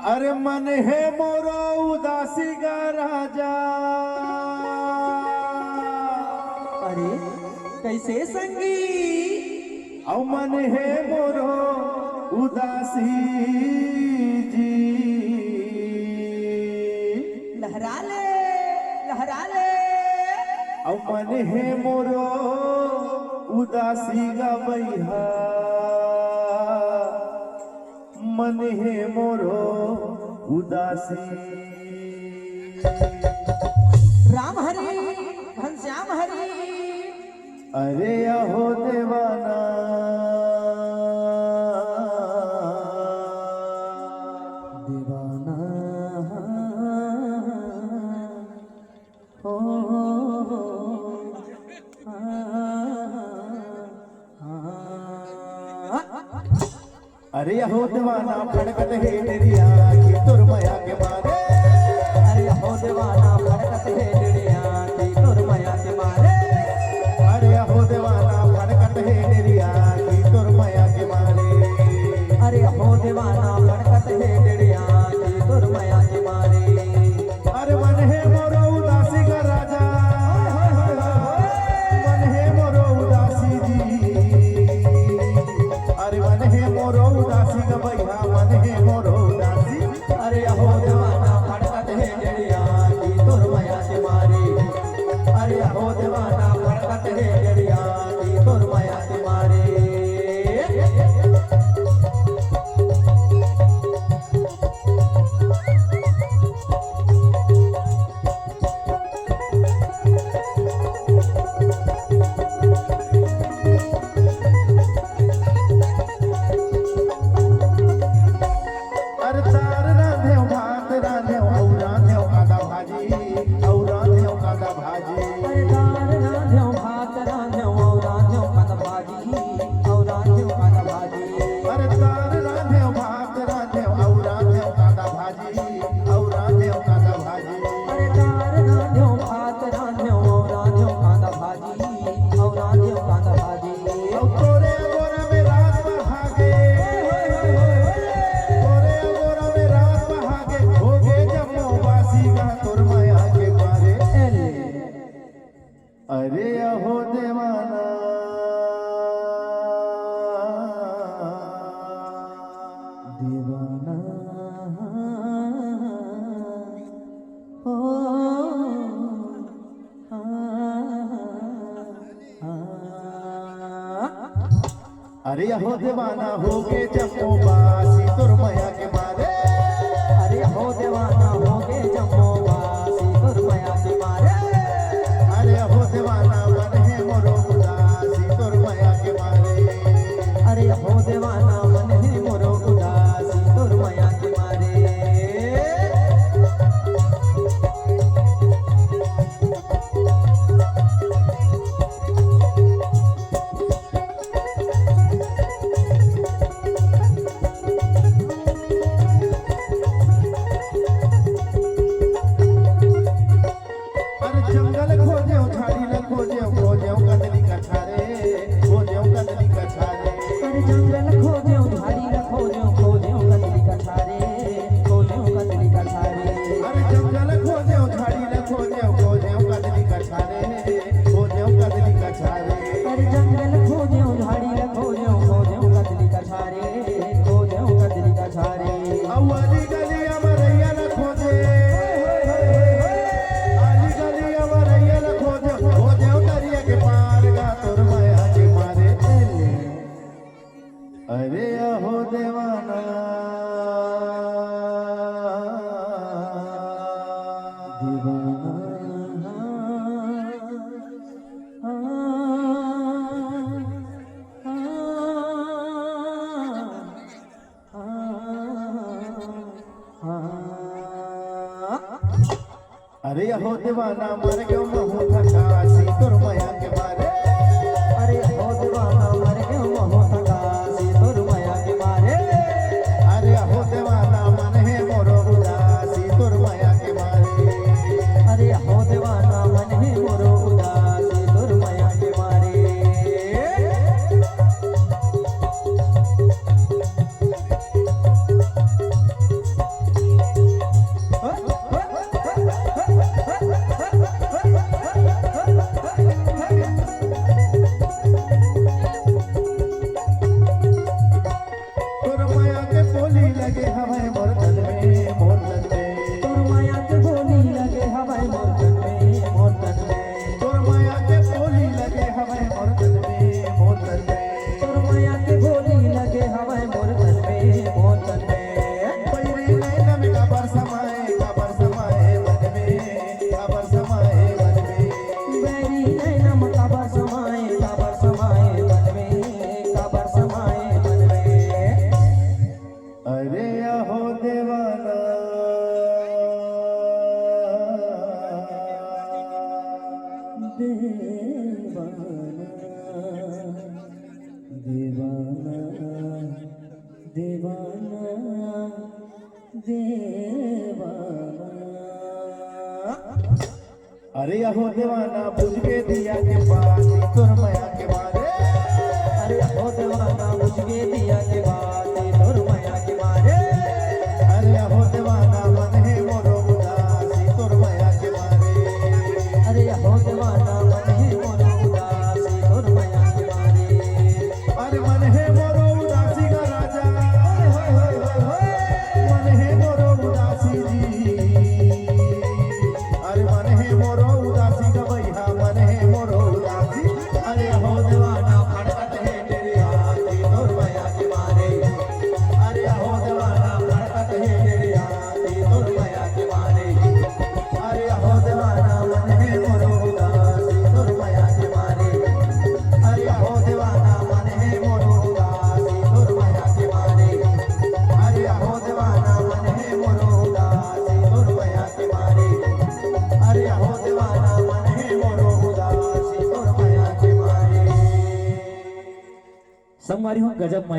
अरे मन है मोरो उदासी का राजा। अरे कैसे संगी औ मन है मोरो उदासी जी। लहरा ले लहरा ले। औ मन है मोरो उदासी का बैहा। मन है मोरो उदासी। राम हरि घनश्याम हरि। अरे अहो देवाना दीवाना हो अरे अहो दीवाना फड़कत है तेरी आँखी तुरमया के मारे। अरे हो दीवाना फड़कत है तेरी आँखी तुरमया के मारे। अरे अहो दीवाना फड़कत है तेरी आँखी तुरमया के मारे। अरे हो दीवाना फड़कत है तेरी आँखी तुरमया के मारे। अरे मन है मोरो उदासी का राजा। मन है मोरो उदासी जी। अरे मन है मोरो उदासी का भैया। मन है मोरो उदासी। अरे हो दीवाना फड़कत है तेरी आँखी तुरमया के मारे। अरे हो दीवाना फड़कत है तेरी आँखी तुरमया के मारे। अरे तार रांधे भात रांधे औ रांधे कांदा भाजी। औ रांधे कांदा भाजी। अरे दाल रांध्यो भात रांध्यो रांध्यो कांदा भाजी। रांध्यो कांदा भाजी। अरे तार रांधे भात रांधे औ रांधे कांदा भाजी। औ रांधे कांदा भाजी। अरे दाल रांध्यो भात रांध्यो रांध्यो कांदा भाजी। रांध्यो कांदा भाजी। औ तोरे गोरा में रात बहागे। तोरे गोरा में रात बहागे। होगे जम्मू वासी का तुरमया के मारे। अरे अहो देवाना दीवाना हो अरे अहो दीवाना होगे जम्मू वासी तुरमया के मारे। अरे हो दीवाना हो गे जम्मू वासी तुरमया के मारे। अरे अहो दीवाना मन है मोरो उदासी तुरमया के मारे। अरे हो दीवाना मन है मोरो उदासी तुरमया के मारे। अरे जंगल खोजे झाड़ी ल खोजे कदली कछारे। खोजे कदली कछारे। अरे जंगल खोजे झाड़ी ल खोजे कदली कछारे। खोजे कदली कछारे। अरे जंगल खोजे झाड़ी ल खोजे कदली कछारे। खोजे कदली कछारे। अरे जंगल खोजे झाड़ी ल खोजे कदली कछारे। खोजे कदली कछारे। अली गली अमरैया ल खोजे। अली गली अमरैया ल खोजे दरिया के पार गा तुरमया के मारे। अरे अहो देवाना अरे अहो दीवाना मर गयो महू थकासी तुरमया के मारे। अरे हो दीवाना मर गयो मोह थकासी तुरमया के मारे। अरे अहो दीवाना मन है मोरो उदासी तुरमया के मारे। अरे हो दीवाना मन है मोरो उदासी तुरमया के मारे। अरे अहो दीवाना बुझ के दिया के बाती तोर माया के मारे अरे हो दीवाना मुझके दिया के बाती तोर माया के मारे अरे अहो दीवाना मन है मोरो उदासी तोर माया के मारे अरे हो दीवाना मन है मोरो उदासी तोर माया के मारे अरे मन है मोरो उदासी का राजा मन है मोरो उदासी जी अरे मन है मोरो उदासी का भैया मन है मोरो उदासी अरे हो दीवाना फड़कत है तेरी आँखी तोर माया के मारे अरे हो दीवाना फड़कत है तेरी आँखी तोर माया के मारे अरे हो दीवाना मन है मोरो उदासी तोर माया के मारे अरे हो दीवाना मन है मोरो उदासी तोर माया के मारे अरे हो दीवाना मन है मोरो उदासी तोर माया के मारे अरे हो दीवाना मन है मोरो उदासी तोर माया के मारे संगवारी हो गजब